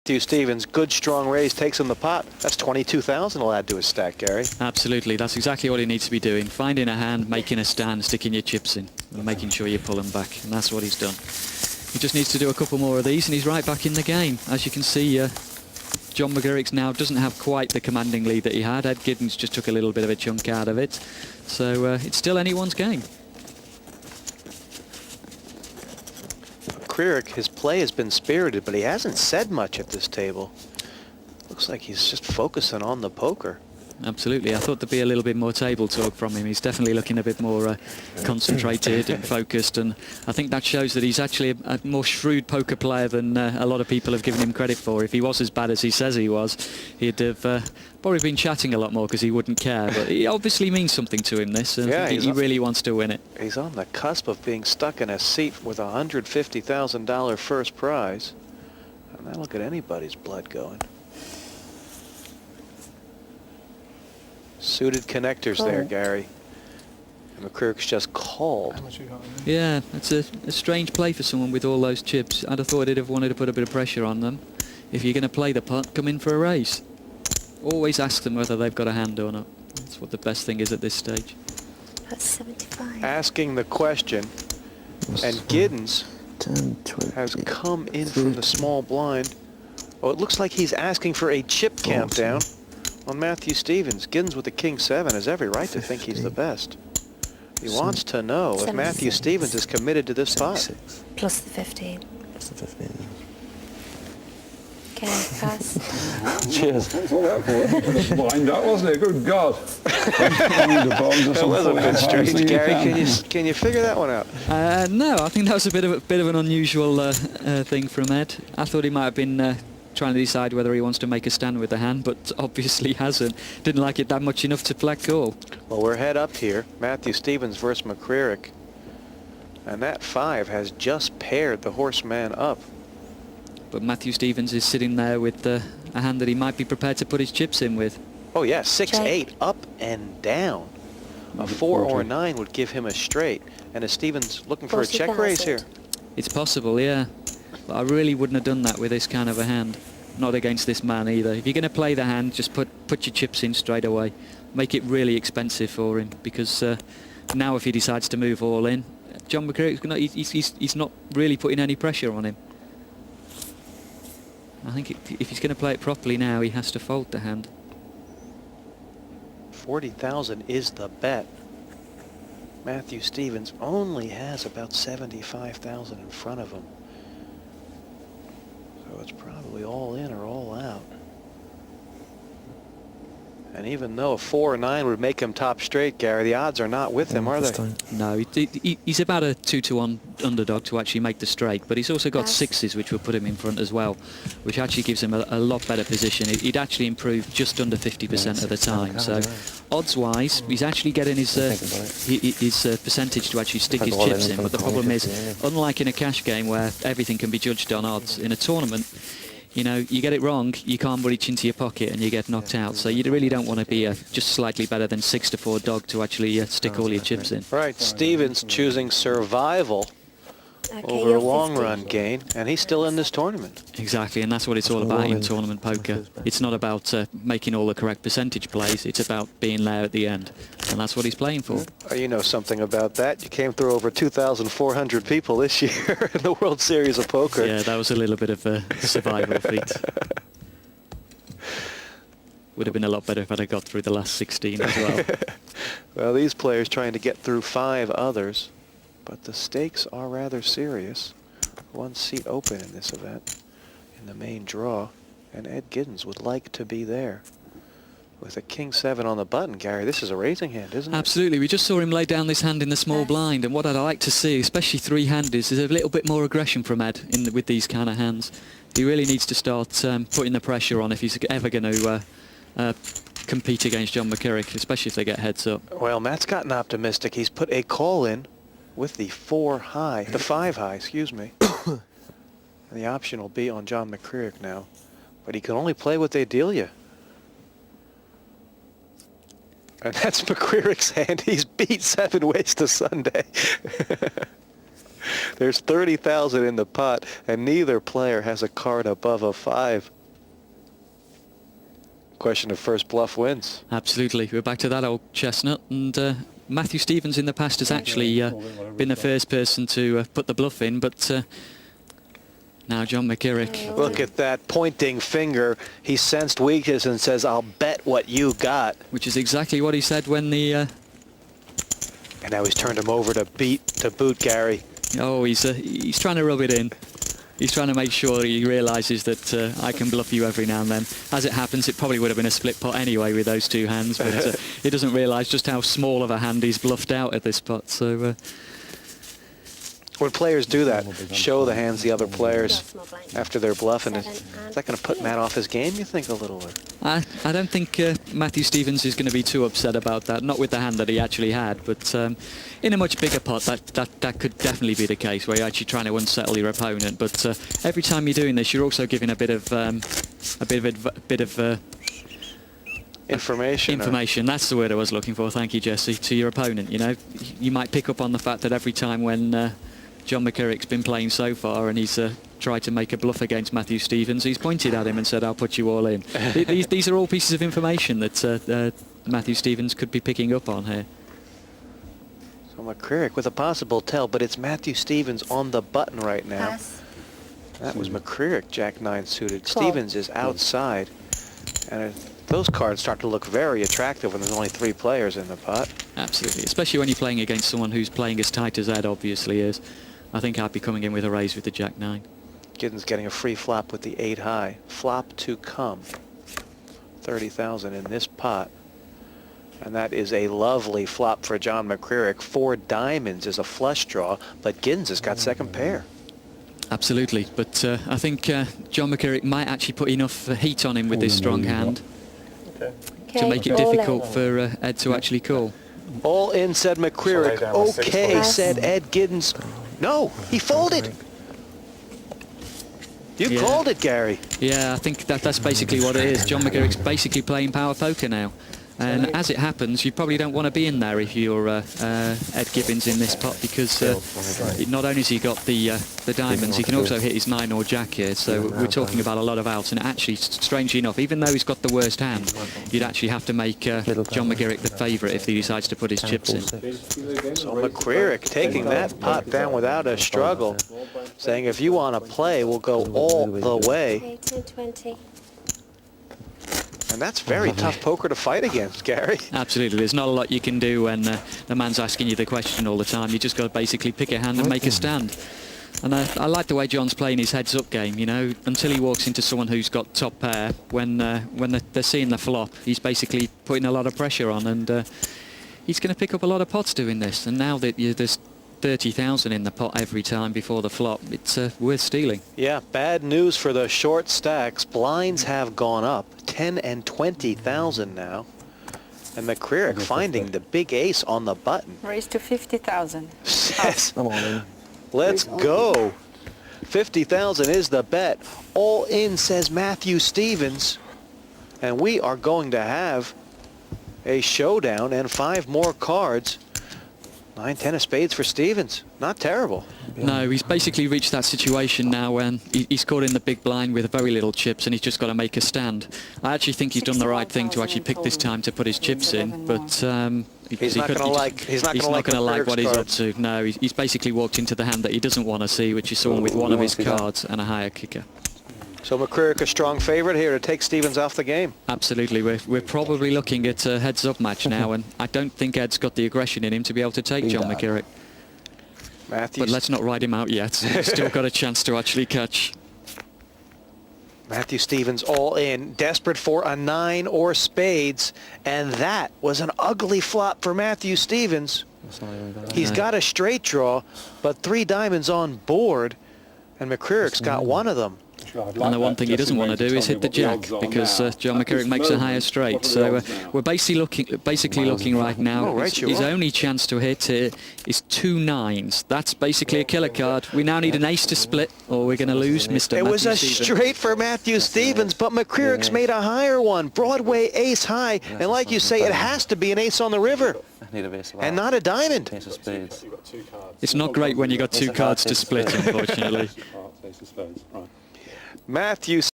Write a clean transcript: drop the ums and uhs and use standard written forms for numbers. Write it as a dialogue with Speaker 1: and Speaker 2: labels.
Speaker 1: Matthew Stevens, good strong raise, takes him the pot. That's 22,000 he'll add to his stack, Gary.
Speaker 2: Absolutely, that's exactly what he needs to be doing. Finding a hand, making a stand, sticking your chips in, and making sure you pull them back, and that's what he's done. He just needs to do a couple more of these, and he's right back in the game. As you can see, John McGurk now doesn't have quite the commanding lead that he had. Ed Giddens just took a little bit of a chunk out of it. So it's still anyone's game.
Speaker 1: McCreary, his play has been spirited, but he hasn't said much at this table. Looks like he's just focusing on the poker.
Speaker 2: Absolutely. I thought there'd be a little bit more table talk from him. He's definitely looking a bit more concentrated and focused, and I think that shows that he's actually a more shrewd poker player than a lot of people have given him credit for. If he was as bad as he says he was, he'd have probably been chatting a lot more because he wouldn't care. But it obviously means something to him, this, and
Speaker 1: yeah,
Speaker 2: he really wants to win it.
Speaker 1: He's on the cusp of being stuck in a seat with a $150,000 first prize. And that'll get anybody's blood going. Suited connectors there, Gary. And McCreary's just called.
Speaker 2: Yeah, it's a strange play for someone with all those chips. I'd have thought he'd have wanted to put a bit of pressure on them. If you're going to play the pot, come in for a raise. Always ask them whether they've got a hand or not. That's what the best thing is at this stage.
Speaker 3: That's 75.
Speaker 1: Asking the question, and Giddens
Speaker 4: 10, 20,
Speaker 1: has come in from the small blind. Oh, it looks like he's asking for a chip countdown on Matthew Stevens. Giddens with the King 7 has every right to think he's the best. He wants to know if Matthew Stevens is committed to this pot.
Speaker 3: Plus the 15.
Speaker 4: Plus the 15.
Speaker 3: Okay, pass.
Speaker 4: Cheers.
Speaker 5: Blind that, wasn't it? Good God.
Speaker 1: That was a bit strange, Gary. Can you figure that one out?
Speaker 2: No, I think that was a bit of an unusual thing from Ed. I thought he might have been trying to decide whether he wants to make a stand with the hand, but obviously hasn't. Didn't like it that much enough to flat call.
Speaker 1: Well, we're head up here. Matthew Stevens versus McCreary. And that 5 has just paired the horseman up.
Speaker 2: But Matthew Stevens is sitting there with a hand that he might be prepared to put his chips in with.
Speaker 1: Oh yeah, 6-8 up and down. A 4 or 9 would give him a straight. And is Stevens looking for a check raise here?
Speaker 2: It's possible, yeah. But I really wouldn't have done that with this kind of a hand. Not against this man either. If you're going to play the hand, just put your chips in straight away. Make it really expensive for him, because now if he decides to move all in, John McCreary, he's not really putting any pressure on him. I think if he's going to play it properly now, he has to fold the hand.
Speaker 1: 40,000 is the bet. Matthew Stevens only has about 75,000 in front of him. So it's probably all in or all out. And even though a 4 or 9 would make him top straight, Gary, the odds are not with him, are they?
Speaker 2: No, he's about a 2-to-1 underdog to actually make the straight, but he's also got 6s, which will put him in front as well, which actually gives him a lot better position. He'd actually improve just under 50% of the time. So odds-wise, he's actually getting his percentage to actually stick his chips in. But the problem is, unlike in a cash game where everything can be judged on odds, in a tournament, you know, you get it wrong, you can't reach into your pocket and you get knocked out. So you really don't want to be just slightly better than 6-4 dog to actually stick all your chips in.
Speaker 1: Right, Stevens choosing survival over a long run gain, and he's still in this tournament.
Speaker 2: Exactly, and that's what it's all about in tournament poker. It's not about making all the correct percentage plays, it's about being there at the end, and that's what he's playing for.
Speaker 1: You know something about that. You came through over 2,400 people this year in the World Series of Poker.
Speaker 2: Yeah, that was a little bit of a survival feat. Would have been a lot better if I'd have got through the last 16 as well.
Speaker 1: Well, these players trying to get through 5 others. But the stakes are rather serious. 1 seat open in this event in the main draw, and Ed Giddens would like to be there. With a King 7 on the button, Gary, this is a raising hand, isn't it?
Speaker 2: Absolutely. We just saw him lay down this hand in the small blind, and what I'd like to see, especially 3-handers, is a little bit more aggression from Ed with these kind of hands. He really needs to start putting the pressure on if he's ever going to compete against John McCurry, especially if they get heads up.
Speaker 1: Well, Matt's gotten optimistic. He's put a call in with the 5 high, excuse me. And the option will be on John McCreary now. But he can only play what they deal you. And that's McCreary's hand. He's beat 7 ways to Sunday. There's 30,000 in the pot, and neither player has a card above a 5. Question of first bluff wins.
Speaker 2: Absolutely. We're back to that old chestnut. And Matthew Stevens in the past has actually been the first person to put the bluff in, but now John McKirrick.
Speaker 1: Look at that pointing finger. He sensed weakness and says, I'll bet what you got.
Speaker 2: Which is exactly what he said when the...
Speaker 1: And now he's turned him over to boot Gary.
Speaker 2: Oh, he's trying to rub it in. He's trying to make sure he realises that I can bluff you every now and then. As it happens, it probably would have been a split pot anyway with those two hands, but he doesn't realise just how small of a hand he's bluffed out at this pot. So
Speaker 1: when players do that, show the hands the other players after they're bluffing, is that going to put Matt off his game, you think, a little?
Speaker 2: I don't think Matthew Stevens is going to be too upset about that. Not with the hand that he actually had, but in a much bigger pot, that could definitely be the case, where you're actually trying to unsettle your opponent. But every time you're doing this, you're also giving a bit of
Speaker 1: information.
Speaker 2: Information. That's the word I was looking for. Thank you, Jesse. To your opponent, you know, you might pick up on the fact that every time when John McKirrick's been playing so far and he's tried to make a bluff against Matthew Stevens, he's pointed at him and said, I'll put you all in. These are all pieces of information that Matthew Stevens could be picking up on here.
Speaker 1: So McKirrick with a possible tell, but it's Matthew Stevens on the button right now.
Speaker 3: Pass.
Speaker 1: That was McKirrick, Jack-9 suited.
Speaker 3: Call.
Speaker 1: Stevens is outside. And those cards start to look very attractive when there's only 3 players in the pot.
Speaker 2: Absolutely, especially when you're playing against someone who's playing as tight as Ed obviously is. I think I'd be coming in with a raise with the Jack-9.
Speaker 1: Giddens getting a free flop with the 8 high. Flop to come. 30,000 in this pot. And that is a lovely flop for John McKirrick. 4 diamonds is a flush draw, but Giddens has got second pair.
Speaker 2: Absolutely, but I think John McKirrick might actually put enough heat on him with this strong hand to make it
Speaker 3: all
Speaker 2: difficult
Speaker 3: in.
Speaker 2: for Ed to actually call.
Speaker 1: All in, said McKirrick. Okay,
Speaker 3: Pass.
Speaker 1: said Ed Giddens. No, he folded. You
Speaker 2: Yeah.
Speaker 1: called it, Gary.
Speaker 2: Yeah, I think that's basically what it is. John McKirrick's basically playing power poker now. And as it happens, you probably don't want to be in there if you're Ed Gibbons in this pot, because not only has he got the diamonds, he can also hit his 9 or Jack here. So we're talking about a lot of outs. And actually, strangely enough, even though he's got the worst hand, you'd actually have to make John McKirrick the favourite if he decides to put his chips in.
Speaker 1: So McKirrick taking that pot down without a struggle, saying if you want to play, we'll go all the way.
Speaker 3: 18, 20.
Speaker 1: And that's very tough poker to fight against, Gary.
Speaker 2: Absolutely, there's not a lot you can do when the man's asking you the question all the time. You just got to basically pick a hand and make a stand. And I like the way John's playing his heads-up game, you know, until he walks into someone who's got top pair. When they're seeing the flop, he's basically putting a lot of pressure on, and he's going to pick up a lot of pots doing this. And now that there's 30,000 in the pot every time before the flop, it's worth stealing.
Speaker 1: Yeah, bad news for the short stacks. Blinds have gone up, 10 and 20,000 now. And McKirrick finding the big ace on the button.
Speaker 6: Raise to 50,000.
Speaker 1: Says,
Speaker 4: I'm all in.
Speaker 1: let's go. 50,000 is the bet. All in, says Matthew Stevens. And we are going to have a showdown and 5 more cards. 9, 10 of spades for Stevens. Not terrible.
Speaker 2: No, he's basically reached that situation now when he's caught in the big blind with very little chips, and he's just got to make a stand. I actually think he's done the right thing to actually pick this time to put his chips in, but
Speaker 1: He's not going to like. He's not going to like
Speaker 2: what he's up
Speaker 1: cards.
Speaker 2: to. No, he's basically walked into the hand that he doesn't want to see, which is someone with one of his cards and a higher kicker.
Speaker 1: So McKirrick a strong favourite here to take Stevens off the game.
Speaker 2: Absolutely, we're probably looking at a heads-up match now, and I don't think Ed's got the aggression in him to be able to take John McKirrick.
Speaker 1: Matthew.
Speaker 2: But let's not ride him out yet. He's still got a chance to actually catch.
Speaker 1: Matthew Stevens all in, desperate for a 9 or spades, and that was an ugly flop for Matthew Stevens. He's got a straight draw, but 3 diamonds on board, and McKirrick's got one of them.
Speaker 2: And the one thing he doesn't want to do is hit the jack, because John McKirrick makes a higher straight. So we're basically looking right now.
Speaker 1: Oh, right, you
Speaker 2: his
Speaker 1: are.
Speaker 2: only chance to hit here is 2 9s. That's basically a killer card. We now need an ace to split, or we're going to lose Mr.
Speaker 1: It was
Speaker 2: Matthew
Speaker 1: a
Speaker 2: Stevens.
Speaker 1: straight for Matthew Stevens, but McKirrick's made a higher one. Broadway ace high, and like you say, it has to be an ace on the river,
Speaker 4: I need a base of
Speaker 1: and not a diamond.
Speaker 4: ace of spades.
Speaker 2: It's not great when you got 2 cards to split, unfortunately.
Speaker 1: Matthew